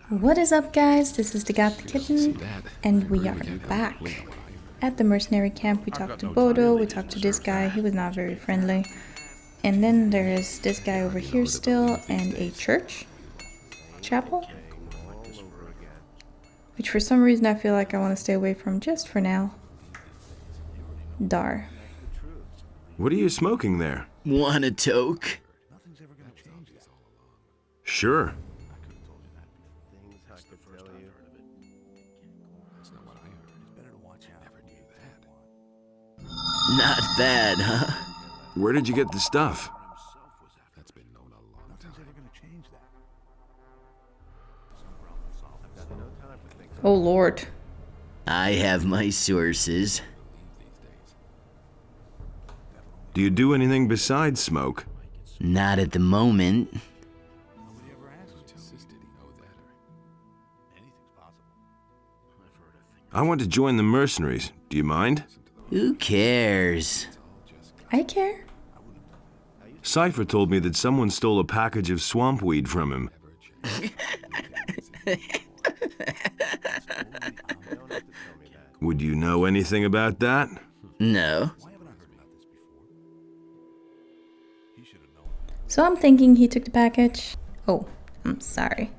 What is up, guys? This is the Gothic Kitchen, and we are back. At the mercenary camp, we talked to Bodo, we talked to this guy, he was not very friendly. And then there is this guy over here still, and a chapel, which for some reason I feel like I want to stay away from just for now. Dar. What are you smoking there? Want a toke? Sure. Not bad, huh? Where did you get the stuff? Oh Lord. I have my sources. Do you do anything besides smoke? Not at the moment. I want to join the mercenaries. Do you mind? Who cares? I care. Cypher told me that someone stole a package of swamp weed from him. Would you know anything about that? No. So I'm thinking he took the package. Oh, I'm sorry.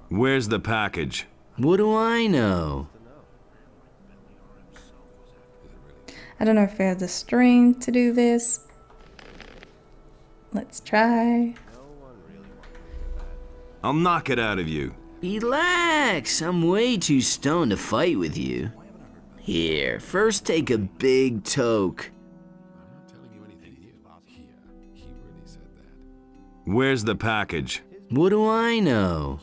Where's the package? What do I know? I don't know if I have the strength to do this. Let's try. I'll knock it out of you. Relax, I'm way too stoned to fight with you. Here, first take a big toke. Where's the package? What do I know?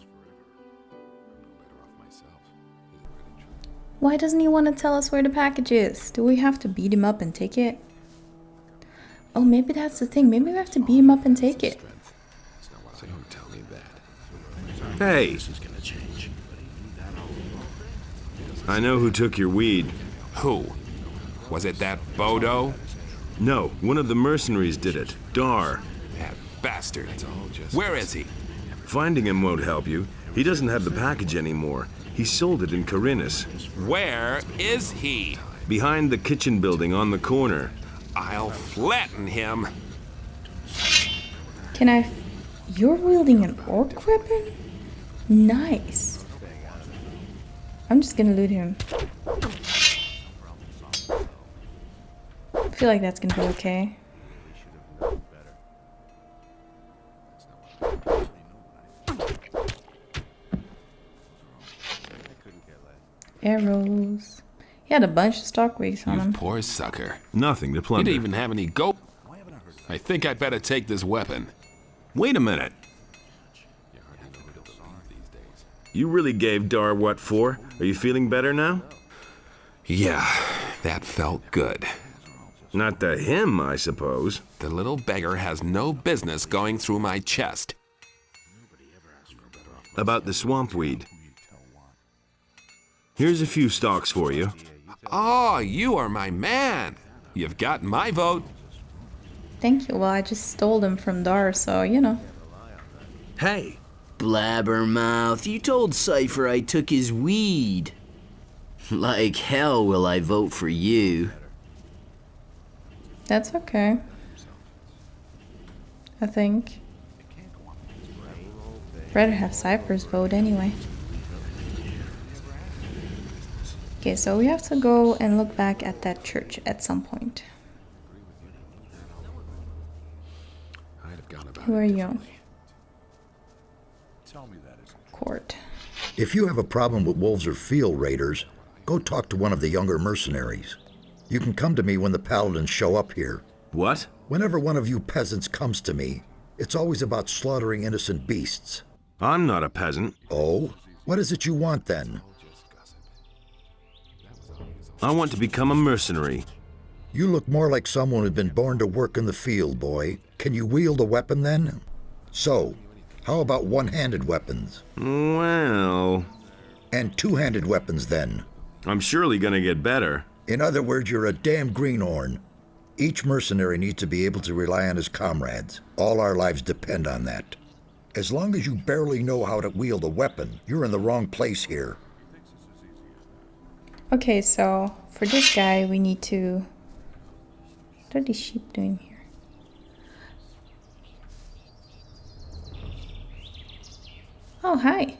Why doesn't he want to tell us where the package is? Do we have to beat him up and take it? Oh, maybe that's the thing. Maybe we have to beat him up and take it. Hey! I know who took your weed. Who? Was it that Bodo? No, one of the mercenaries did it. Dar. That bastard. Where is he? Finding him won't help you. He doesn't have the package anymore. He sold it in Corinus. Where is he? Behind the kitchen building on the corner. I'll flatten him. Can I... You're wielding an orc weapon? Nice. I'm just gonna loot him. I feel like that's gonna be okay. Arrows. He had a bunch of stock wigs on You him. poor sucker. Nothing to You plunder. didn't even have any go. I think I'd better take this weapon. Wait a minute. You really gave Dar what for? Are you feeling better now? Yeah, that felt good. Not to him, I suppose. The little beggar has no business going through my chest. About the swamp weed. Here's a few stalks for you. Oh, you are my man. You've got my vote. Thank you. Well, I just stole them from Dar, so, you know. Hey! Blabbermouth, you told Cypher I took his weed. Like hell will I vote for you. That's okay. I think. Rather have Cypher's vote anyway. Okay, so we have to go and look back at that church at some point. Who are you? Court. If you have a problem with wolves or field raiders, go talk to one of the younger mercenaries. You can come to me when the paladins show up here. What? Whenever one of you peasants comes to me, it's always about slaughtering innocent beasts. I'm not a peasant. Oh? What is it you want then? I want to become a mercenary. You look more like someone who's been born to work in the field, boy. Can you wield a weapon then? So, how about one-handed weapons? Well... And two-handed weapons then? I'm surely gonna get better. In other words, you're a damn greenhorn. Each mercenary needs to be able to rely on his comrades. All our lives depend on that. As long as you barely know how to wield a weapon, you're in the wrong place here. Okay, so for this guy, we need to... What are these sheep doing here? Oh, hi.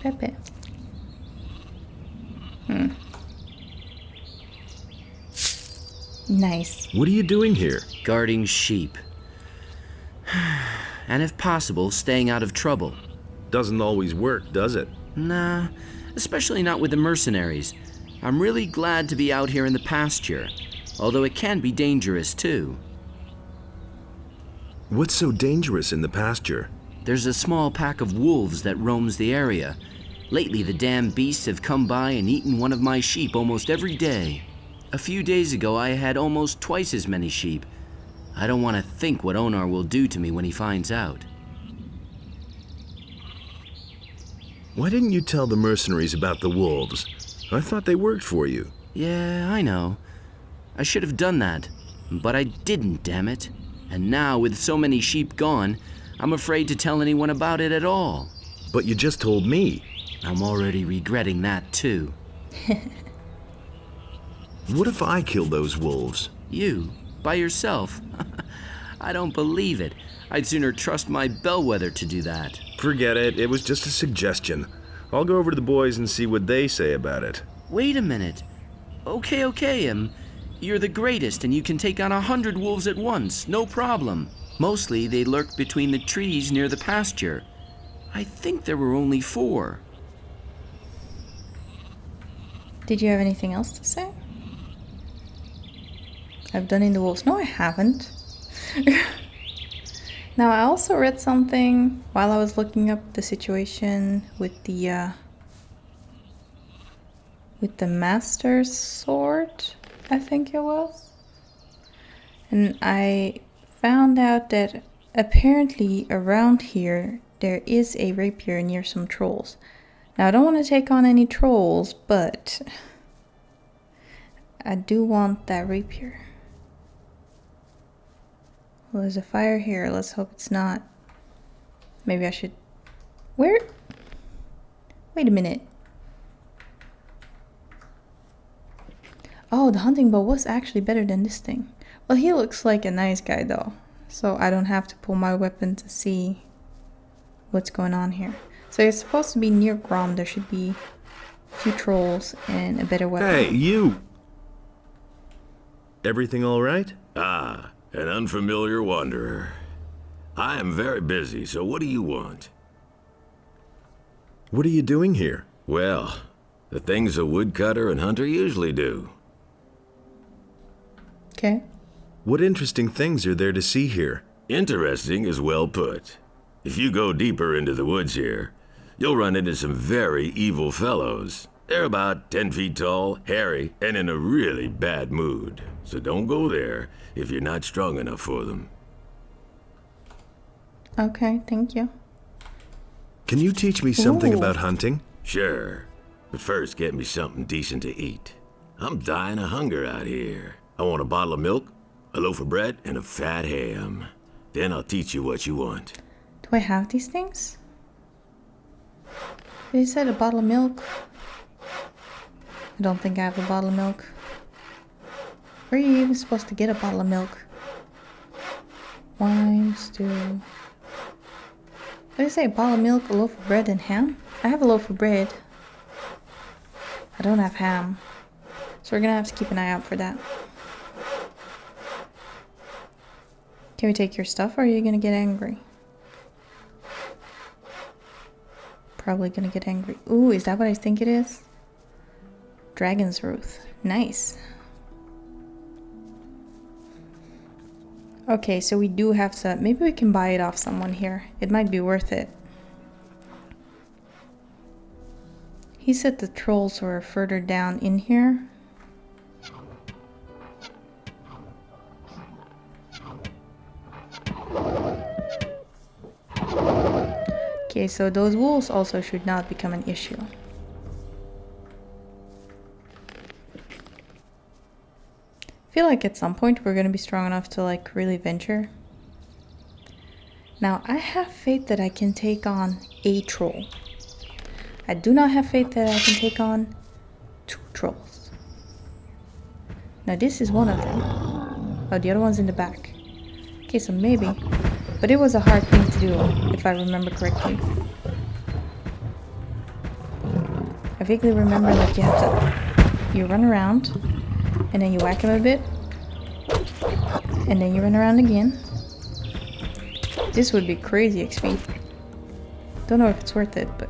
Pepe. Nice. What are you doing here? Guarding sheep. And if possible, staying out of trouble. Doesn't always work, does it? Nah, especially not with the mercenaries. I'm really glad to be out here in the pasture, although it can be dangerous too. What's so dangerous in the pasture? There's a small pack of wolves that roams the area. Lately, the damn beasts have come by and eaten one of my sheep almost every day. A few days ago, I had almost twice as many sheep. I don't want to think what Onar will do to me when he finds out. Why didn't you tell the mercenaries about the wolves? I thought they worked for you. Yeah, I know. I should have done that, but I didn't, damn it. And now, with so many sheep gone, I'm afraid to tell anyone about it at all. But you just told me. I'm already regretting that, too. What if I kill those wolves? You? By yourself? I don't believe it. I'd sooner trust my bellwether to do that. Forget it. It was just a suggestion. I'll go over to the boys and see what they say about it. Wait a minute. Okay, you're the greatest and you can take on 100 wolves at once, no problem. Mostly they lurk between the trees near the pasture. I think there were only 4. Did you have anything else to say? I've done in the wolves. No, I haven't. Now, I also read something while I was looking up the situation with the master sword, I think it was. And I found out that apparently around here there is a rapier near some trolls. Now, I don't want to take on any trolls, but I do want that rapier. Well, there's a fire here. Let's hope it's not. Maybe I should... Where? Wait a minute. Oh, the hunting bow was actually better than this thing. Well, he looks like a nice guy though, so I don't have to pull my weapon to see what's going on here. So it's supposed to be near Grom. There should be a few trolls and a better weapon. Hey, you! Everything all right? Ah, an unfamiliar wanderer. I am very busy, so what do you want? What are you doing here? Well, the things a woodcutter and hunter usually do. Okay. What interesting things are there to see here? Interesting is well put. If you go deeper into the woods here, you'll run into some very evil fellows. They're about 10 feet tall, hairy, and in a really bad mood. So don't go there if you're not strong enough for them. Okay, thank you. Can you teach me something Ooh. about hunting? Sure, but first get me something decent to eat. I'm dying of hunger out here. I want a bottle of milk, a loaf of bread, and a fat ham. Then I'll teach you what you want. Do I have these things? They said a bottle of milk. I don't think I have a bottle of milk. Where are you even supposed to get a bottle of milk? Wine, stew. What did I say? A bottle of milk, a loaf of bread, and ham? I have a loaf of bread. I don't have ham. So we're gonna have to keep an eye out for that. Can we take your stuff or are you gonna get angry? Probably gonna get angry. Ooh, is that what I think it is? Dragon's Ruth. Nice. Okay, so we do have to... Maybe we can buy it off someone here. It might be worth it. He said the trolls were further down in here. Okay, so those wolves also should not become an issue. feel like at some point we're gonna be strong enough to like really venture. Now I have faith that I can take on a troll. I do not have faith that I can take on 2 trolls. Now this is one of them. Oh, the other one's in the back. Okay, so maybe. But it was a hard thing to do, if I remember correctly. I vaguely remember like you run around, and then you whack him a bit, and then you run around again. This would be crazy XP. Don't know if it's worth it, but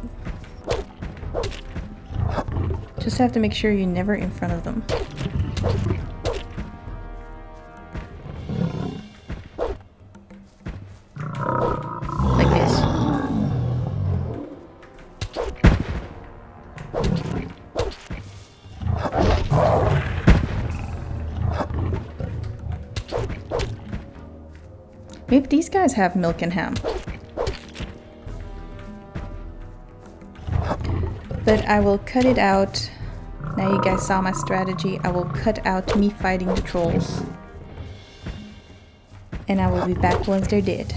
just have to make sure you're never in front of them. Like this. Maybe these guys have milk and ham. But I will cut it out. Now you guys saw my strategy. I will cut out me fighting the trolls. And I will be back once they're dead.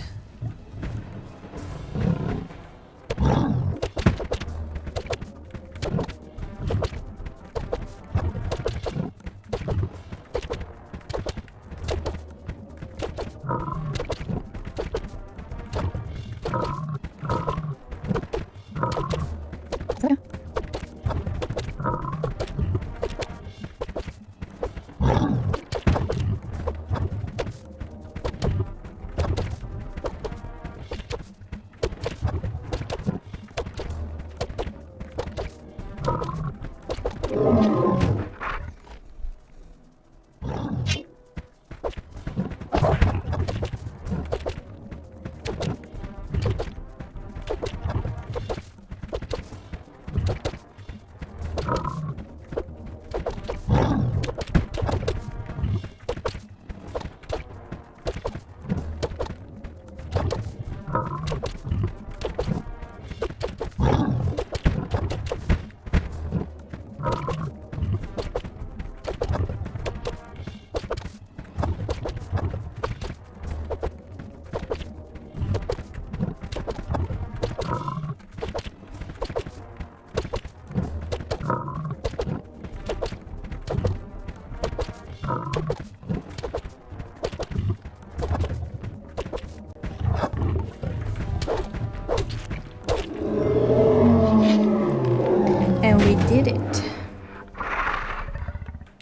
And we did it.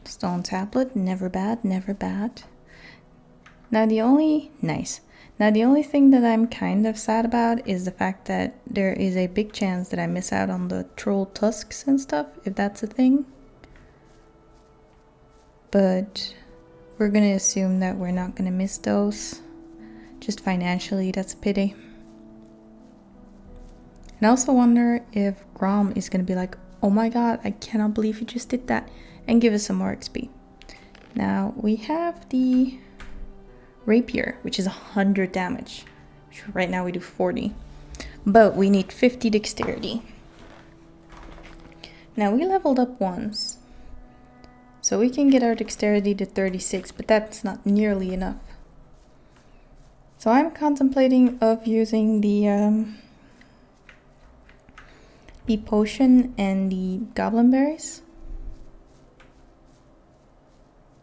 Stone tablet, never bad, never bad. Now the only thing that I'm kind of sad about is the fact that there is a big chance that I miss out on the troll tusks and stuff, if that's a thing. But we're gonna assume that we're not gonna miss those. Just financially, that's a pity. And I also wonder if Grom is gonna be like, oh my god, I cannot believe you just did that, and give us some more XP. Now we have the rapier, which is 100 damage. Right now we do 40, but we need 50 dexterity. Now we leveled up once, so we can get our dexterity to 36, but that's not nearly enough. So I'm contemplating of using the potion and the goblin berries.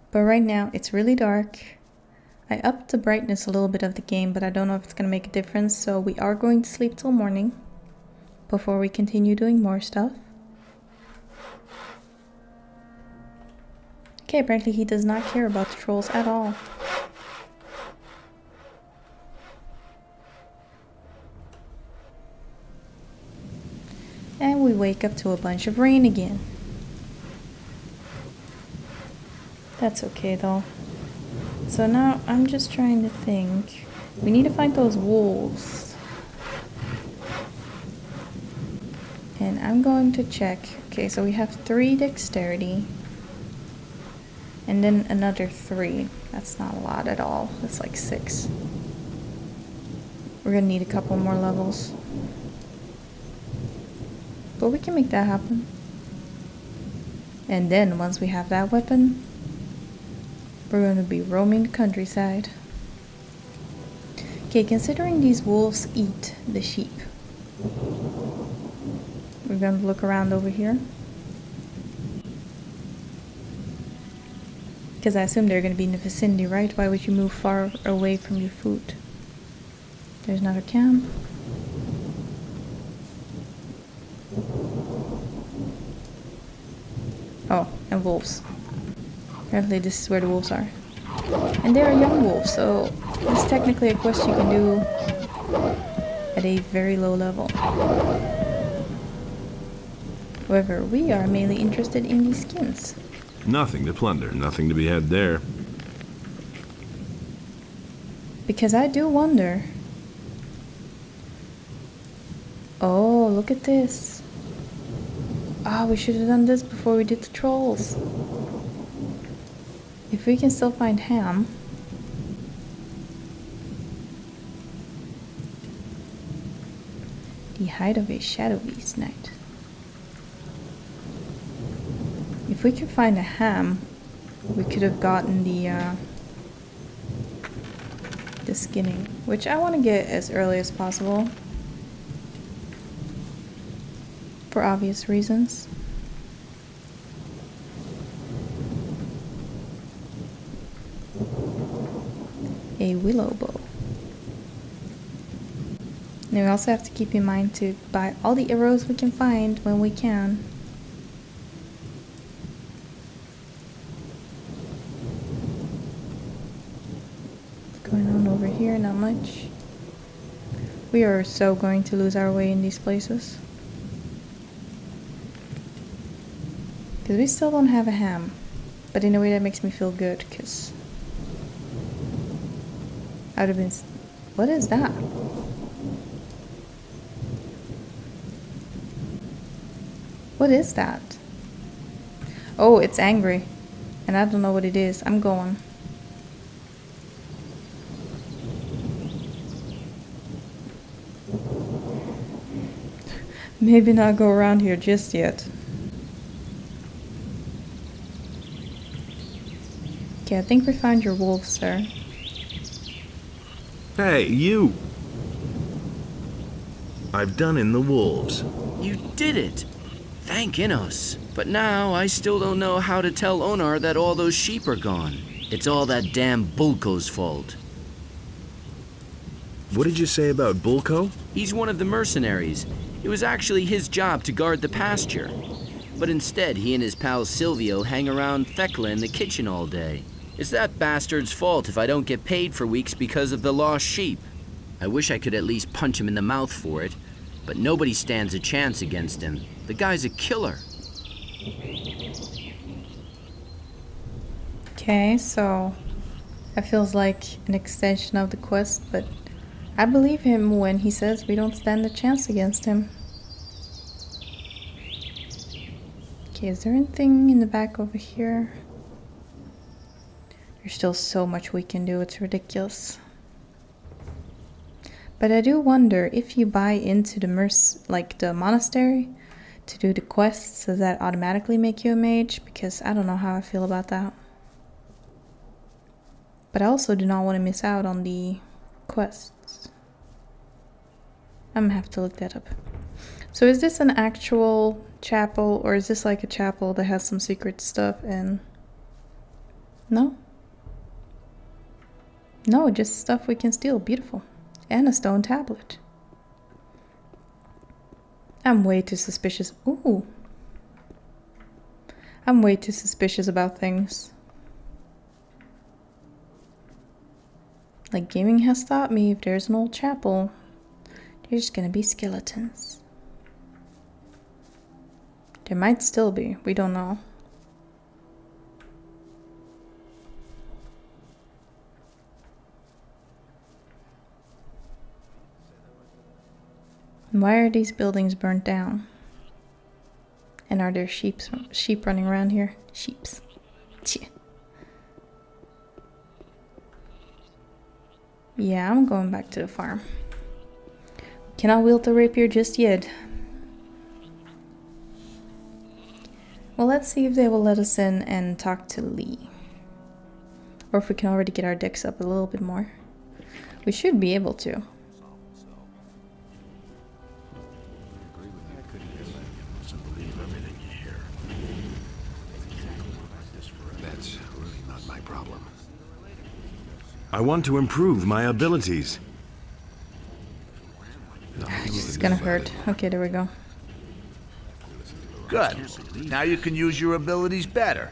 But right now it's really dark. I upped the brightness a little bit of the game, but I don't know if it's going to make a difference, so we are going to sleep till morning before we continue doing more stuff. Okay, apparently he does not care about the trolls at all. And we wake up to a bunch of rain again. That's okay though. So now I'm just trying to think. We need to find those wolves. And I'm going to check. Okay, so we have 3 dexterity. And then another 3. That's not a lot at all. That's like 6. We're gonna need a couple more levels. But we can make that happen. And then once we have that weapon, We're going to be roaming the countryside. Okay, considering these wolves eat the sheep, we're going to look around over here. Because I assume they're going to be in the vicinity, right? Why would you move far away from your food? There's another camp. Oh, and wolves. Apparently this is where the wolves are. And they are young wolves, so it's technically a quest you can do at a very low level. However, we are mainly interested in these skins. Nothing to plunder, nothing to be had there. Because I do wonder. Oh, look at this. Ah, we should have done this before we did the trolls. If we can still find ham. The hide of a shadow beast knight. If we could find a ham, we could have gotten the skinning, which I want to get as early as possible. For obvious reasons. A willow bow. Now we also have to keep in mind to buy all the arrows we can find when we can. What's going on over here? Not much. We are so going to lose our way in these places. Because we still don't have a ham. But in a way that makes me feel good, because I would have been... What is that? What is that? Oh, it's angry. And I don't know what it is. I'm going. Maybe not go around here just yet. Okay, I think we found your wolf, sir. Hey, you! I've done in the wolves. You did it! Thank Innos. But now I still don't know how to tell Onar that all those sheep are gone. It's all that damn Bulko's fault. What did you say about Bulko? He's one of the mercenaries. It was actually his job to guard the pasture. But instead, he and his pal Silvio hang around Thekla in the kitchen all day. It's that bastard's fault if I don't get paid for weeks because of the lost sheep. I wish I could at least punch him in the mouth for it, but nobody stands a chance against him. The guy's a killer. Okay, so that feels like an extension of the quest, but I believe him when he says we don't stand a chance against him. Okay, is there anything in the back over here? There's still so much we can do, it's ridiculous. But I do wonder if you buy into the the monastery to do the quests, does that automatically make you a mage? Because I don't know how I feel about that. But I also do not want to miss out on the quests. I'm gonna have to look that up. So is this an actual chapel, or is this like a chapel that has some secret stuff and... No? No, just stuff we can steal. Beautiful. And a stone tablet. I'm way too suspicious. Ooh. I'm way too suspicious about things. Like, gaming has taught me if there's an old chapel, there's gonna be skeletons. There might still be, we don't know. Why are these buildings burnt down? And are there sheep running around here? Sheeps. Yeah, I'm going back to the farm. Cannot wield the rapier just yet. Well, let's see if they will let us in and talk to Lee. Or if we can already get our decks up a little bit more. We should be able to. That's really not my problem. I want to improve my abilities. This is gonna hurt. Okay, there we go. Good. Now you can use your abilities better.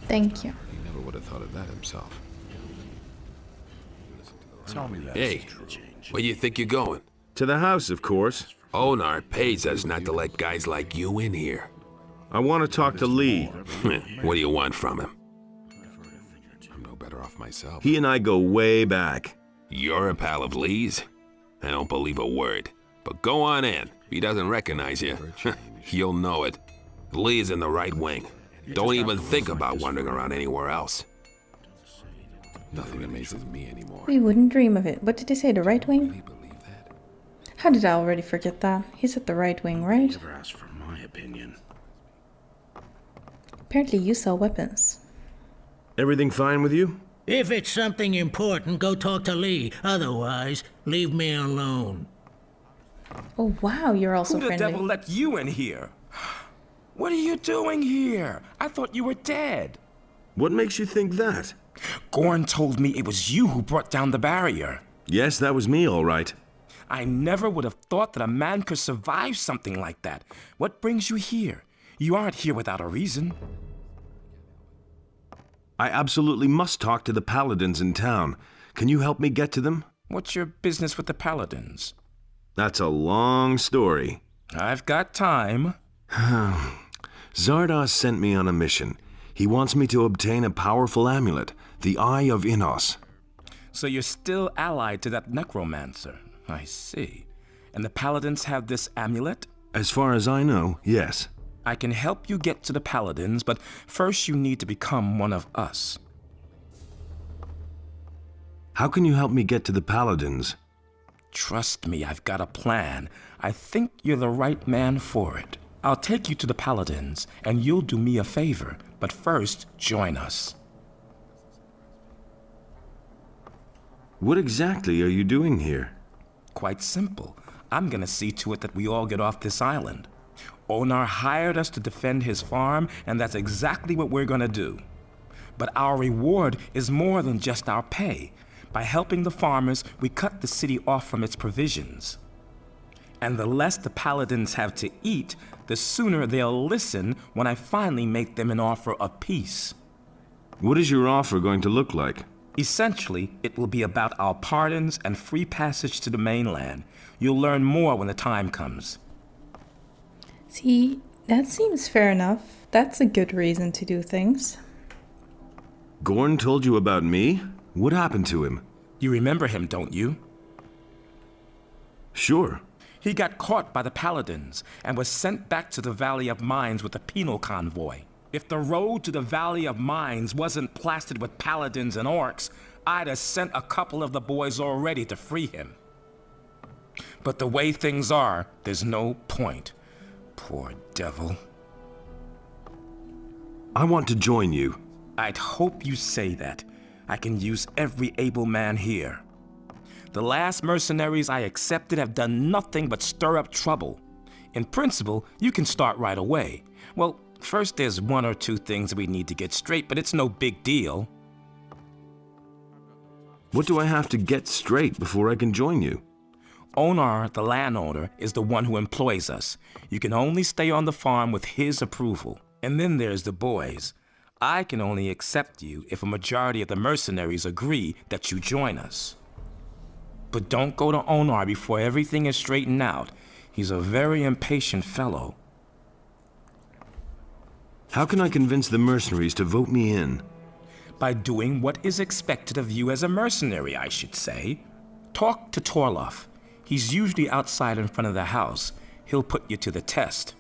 Thank you. He never would have thought of that himself. Tell me that. Hey, where do you think you're going? To the house, of course. Onar pays us not to let guys like you in here. I want to talk to Lee. What do you want from him? I'm no better off myself. He and I go way back. You're a pal of Lee's? I don't believe a word. But go on in. If he doesn't recognize you, you'll know it. Lee is in the right wing. Don't even think about wandering around anywhere else. Nothing amazes me anymore. We wouldn't dream of it. What did they say? The right wing? Can you believe that? How did I already forget that? He's at the right wing, right? Never ask for my opinion. Apparently you sell weapons. Everything fine with you? If it's something important, go talk to Lee. Otherwise, leave me alone. Oh wow, you're also Who the friendly. devil let you in here? What are you doing here? I thought you were dead. What makes you think that? Gorn told me it was you who brought down the barrier. Yes, that was me, all right. I never would have thought that a man could survive something like that. What brings you here? You aren't here without a reason. I absolutely must talk to the paladins in town. Can you help me get to them? What's your business with the paladins? That's a long story. I've got time. Zardoz sent me on a mission. He wants me to obtain a powerful amulet, the Eye of Innos. So you're still allied to that necromancer. I see. And the paladins have this amulet? As far as I know, yes. I can help you get to the paladins, but first you need to become one of us. How can you help me get to the paladins? Trust me, I've got a plan. I think you're the right man for it. I'll take you to the paladins, and you'll do me a favor. But first, join us. What exactly are you doing here? Quite simple. I'm gonna see to it that we all get off this island. Onar hired us to defend his farm, and that's exactly what we're gonna do. But our reward is more than just our pay. By helping the farmers, we cut the city off from its provisions. And the less the paladins have to eat, the sooner they'll listen when I finally make them an offer of peace. What is your offer going to look like? Essentially, it will be about our pardons and free passage to the mainland. You'll learn more when the time comes. See, that seems fair enough. That's a good reason to do things. Gorn told you about me? What happened to him? You remember him, don't you? Sure. He got caught by the paladins and was sent back to the Valley of Mines with a penal convoy. If the road to the Valley of Mines wasn't plastered with paladins and orcs, I'd have sent a couple of the boys already to free him. But the way things are, there's no point. Poor devil. I want to join you. I'd hope you say that. I can use every able man here. The last mercenaries I accepted have done nothing but stir up trouble. In principle, you can start right away. Well, first there's one or two things that we need to get straight, but it's no big deal. What do I have to get straight before I can join you? Onar, the landowner, is the one who employs us. You can only stay on the farm with his approval. And then there's the boys. I can only accept you if a majority of the mercenaries agree that you join us. But don't go to Onar before everything is straightened out. He's a very impatient fellow. How can I convince the mercenaries to vote me in? By doing what is expected of you as a mercenary, I should say. Talk to Torloff. He's usually outside in front of the house. He'll put you to the test.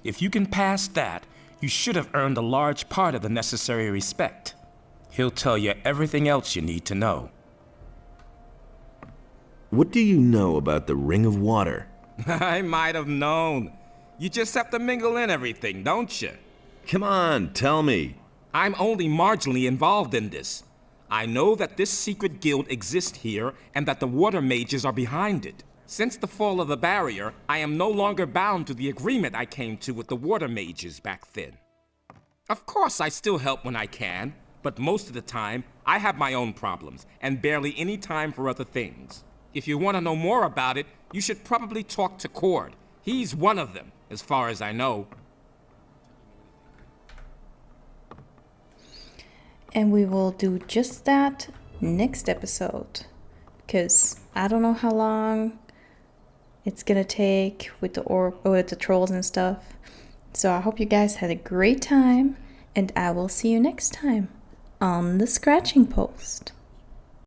If you can pass that, you should have earned a large part of the necessary respect. He'll tell you everything else you need to know. What do you know about the Ring of Water? I might have known. You just have to mingle in everything, don't you? Come on, tell me. I'm only marginally involved in this. I know that this secret guild exists here and that the water mages are behind it. Since the fall of the barrier, I am no longer bound to the agreement I came to with the water mages back then. Of course, I still help when I can, but most of the time, I have my own problems and barely any time for other things. If you want to know more about it, you should probably talk to Cord. He's one of them, as far as I know. And we will do just that next episode. Because I don't know how long it's gonna take with the trolls and stuff. So I hope you guys had a great time, and I will see you next time on the Scratching Post.